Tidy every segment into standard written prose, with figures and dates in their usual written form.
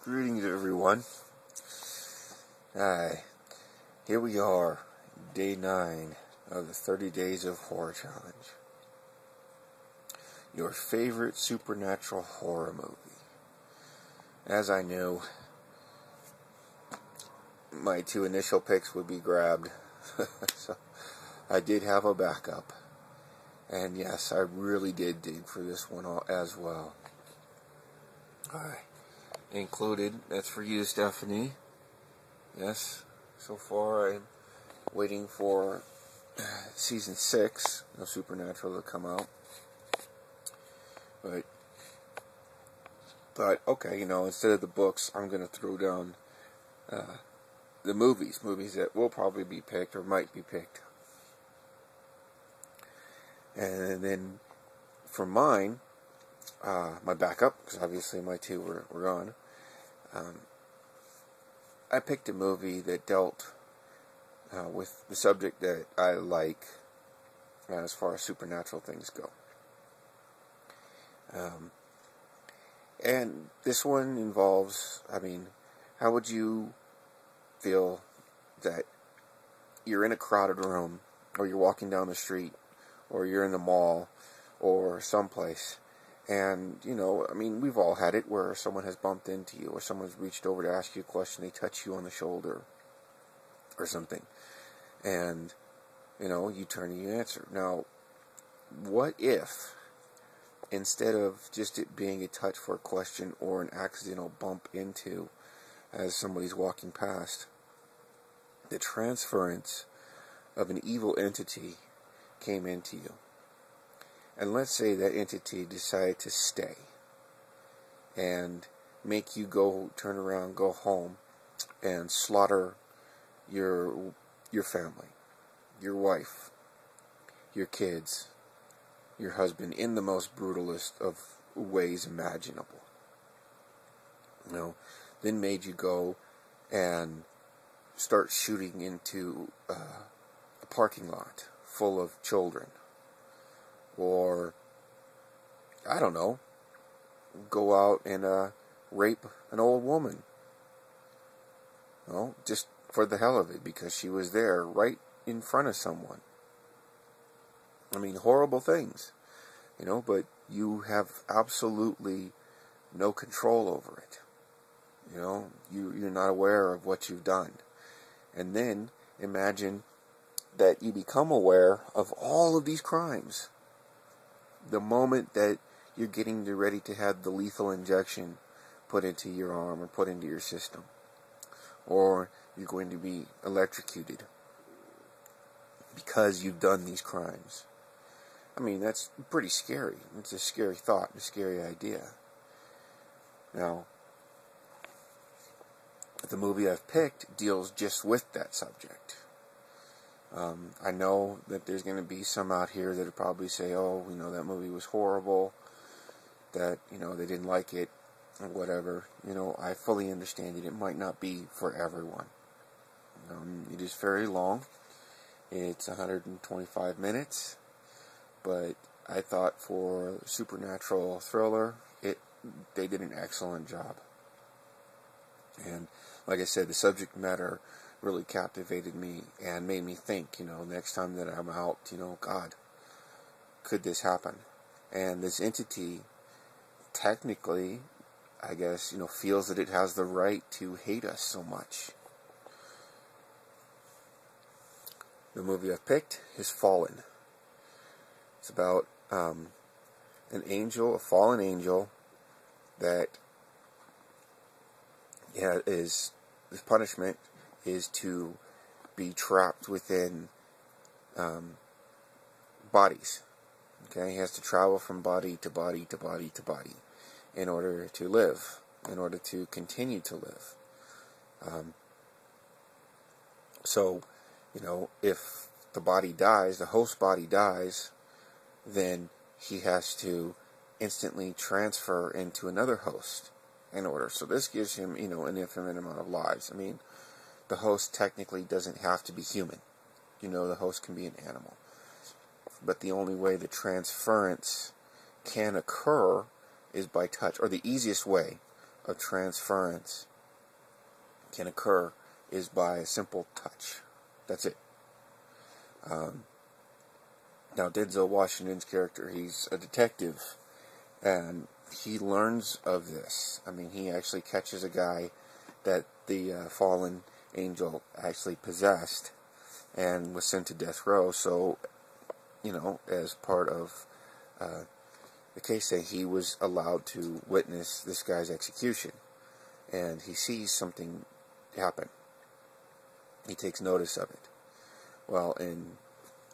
Greetings, everyone. Hi. Here we are, day 9 of the 30 Days of Horror Challenge. Your favorite supernatural horror movie. As I knew, my 2 initial picks would be grabbed, so I did have a backup. And yes, I really did dig for this one as well. Alright. Included, that's for you, Stephanie. Yes, so far I'm waiting for season 6 of Supernatural to come out. But okay, instead of the books, I'm going to throw down the movies that will probably be picked or might be picked. And then for mine, my backup, because obviously my 2 were gone, I picked a movie that dealt with the subject that I like as far as supernatural things go. And this one involves, how would you feel that you're in a crowded room, or you're walking down the street, or you're in the mall, or someplace, and, we've all had it where someone has bumped into you, or someone's reached over to ask you a question, they touch you on the shoulder, or something, and, you turn and you answer. Now, what if, instead of just it being a touch for a question, or an accidental bump into, as somebody's walking past, the transference of an evil entity came into you? And let's say that entity decided to stay and make you turn around, go home, and slaughter your family, your wife, your kids, your husband, in the most brutalist of ways imaginable. Then made you go and start shooting into a parking lot full of children. Or, I don't know, go out and rape an old woman. Just for the hell of it, because she was there right in front of someone. Horrible things, but you have absolutely no control over it. You're not aware of what you've done. And then imagine that you become aware of all of these crimes the moment that you're getting ready to have the lethal injection put into your arm or put into your system, or you're going to be electrocuted because you've done these crimes. That's pretty scary. It's a scary thought, a scary idea. Now, the movie I've picked deals just with that subject. I know that there's going to be some out here that will probably say, that movie was horrible, that, they didn't like it, or whatever. I fully understand it. It might not be for everyone. It is very long. It's 125 minutes, but I thought for supernatural thriller, they did an excellent job. And like I said, the subject matter really captivated me and made me think, next time that I'm out, God, could this happen? And this entity, technically, I guess, feels that it has the right to hate us so much. The movie I've picked is Fallen. It's about an angel, a fallen angel, that his punishment is to be trapped within bodies. Okay, he has to travel from body to body to body to body in order to live, in order to continue to live. So, if the body dies, the host body dies, then he has to instantly transfer into another host in order. So this gives him, an infinite amount of lives. The host technically doesn't have to be human. The host can be an animal. But the only way the transference can occur is by touch, or the easiest way of transference can occur is by a simple touch. That's it. Now, Denzel Washington's character, he's a detective, and he learns of this. I mean, he actually catches a guy that the fallen angel actually possessed and was sent to death row. So, as part of the case, that he was allowed to witness this guy's execution, and he sees something happen. He takes notice of it. Well, in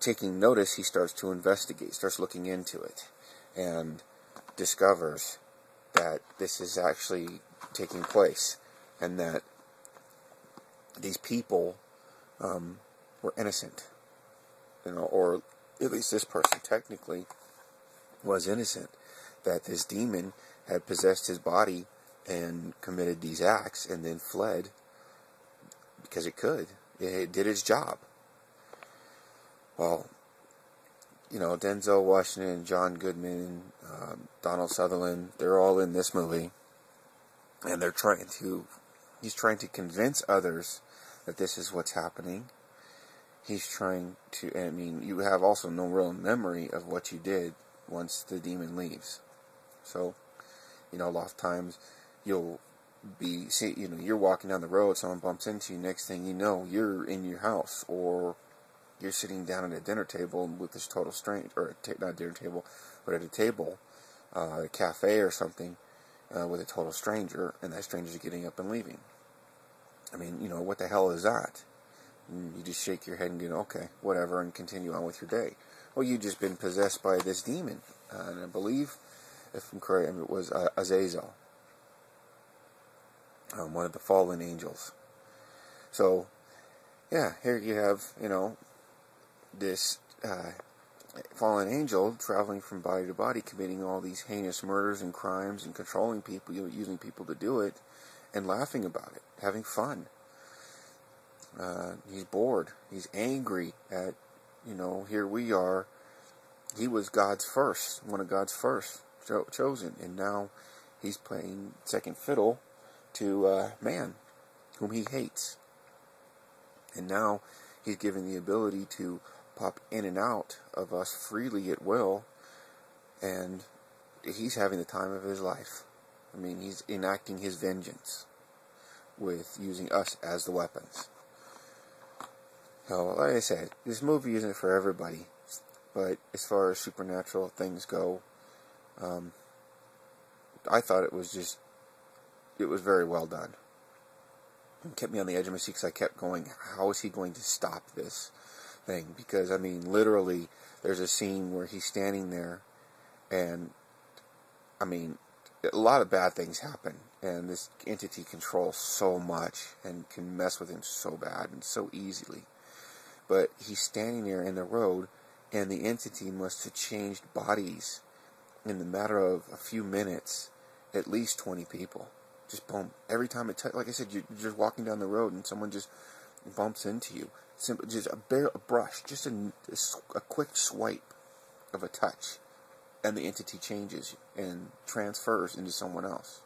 taking notice, he starts to investigate, starts looking into it, and discovers that this is actually taking place, and that these people were innocent, or at least this person technically was innocent, that this demon had possessed his body and committed these acts and then fled because it could. It did its job. Well, Denzel Washington, John Goodman, Donald Sutherland, they're all in this movie, and he's trying to convince others that this is what's happening. He's trying to, you have also no real memory of what you did once the demon leaves. So, a lot of times you'll you're walking down the road, someone bumps into you, next thing you know, you're in your house, or you're sitting down at a dinner table with this total stranger, or not dinner table, but at a table, a cafe or something, with a total stranger, and that stranger's getting up and leaving. What the hell is that? And you just shake your head and go, okay, whatever, and continue on with your day. Well, you've just been possessed by this demon, and I believe, if I'm correct, it was Azazel, one of the fallen angels. So, yeah, here you have, this fallen angel traveling from body to body, committing all these heinous murders and crimes and controlling people, using people to do it, and laughing about it, having fun. He's bored. He's angry at, here we are. He was God's first, one of God's first chosen, and now he's playing second fiddle to man, whom he hates. And now he's given the ability to pop in and out of us freely at will, and he's having the time of his life. He's enacting his vengeance with using us as the weapons. So, like I said, this movie isn't for everybody, but as far as supernatural things go, I thought it was very well done. It kept me on the edge of my seat because I kept going, how is he going to stop this thing? Because, literally, there's a scene where he's standing there, and, a lot of bad things happen, and this entity controls so much, and can mess with him so bad and so easily. But he's standing there in the road, and the entity must have changed bodies in the matter of a few minutes, at least 20 people. Just boom. Every time like I said, you're just walking down the road and someone just bumps into you. Simple, just a brush, just a quick swipe of a touch, and the entity changes and transfers into someone else.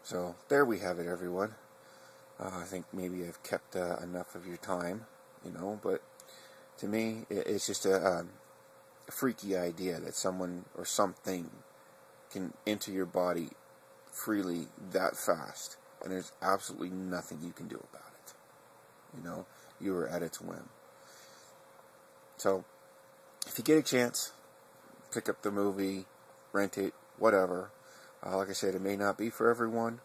So there we have it, everyone. I think maybe I've kept enough of your time, but to me, it's just a freaky idea that someone or something can enter your body freely that fast, and there's absolutely nothing you can do about it. You are at its whim. So, if you get a chance, pick up the movie, rent it, whatever. Like I said, it may not be for everyone,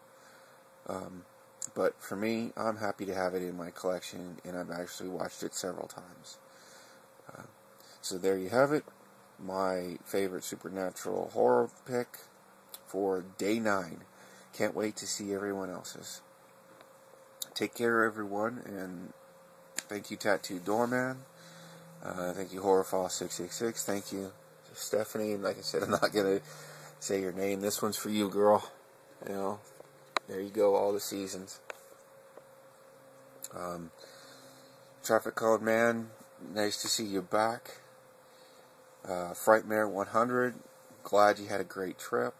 but for me, I'm happy to have it in my collection, and I've actually watched it several times. So there you have it. My favorite supernatural horror pick for day 9. Can't wait to see everyone else's. Take care, everyone, and thank you, Tattoo Doorman. Thank you, Horrorfall666. Thank you, Stephanie. And like I said, I'm not going to say your name. This one's for you, girl. There you go, all the seasons. Traffic Code Man, nice to see you back. Frightmare 100, glad you had a great trip.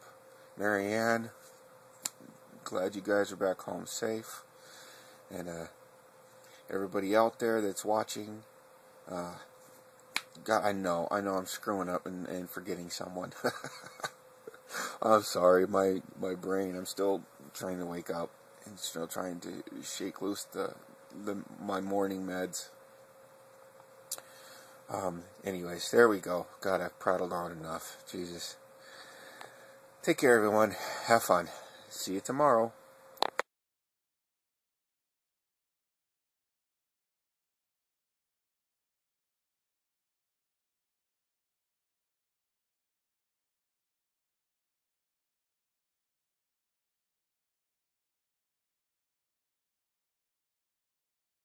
Marianne, glad you guys are back home safe. And everybody out there that's watching, God, I know I'm screwing up and forgetting someone. I'm sorry, my brain, I'm still trying to wake up and still trying to shake loose my morning meds. Anyways, there we go. God, I've prattled on enough. Jesus. Take care, everyone. Have fun. See you tomorrow.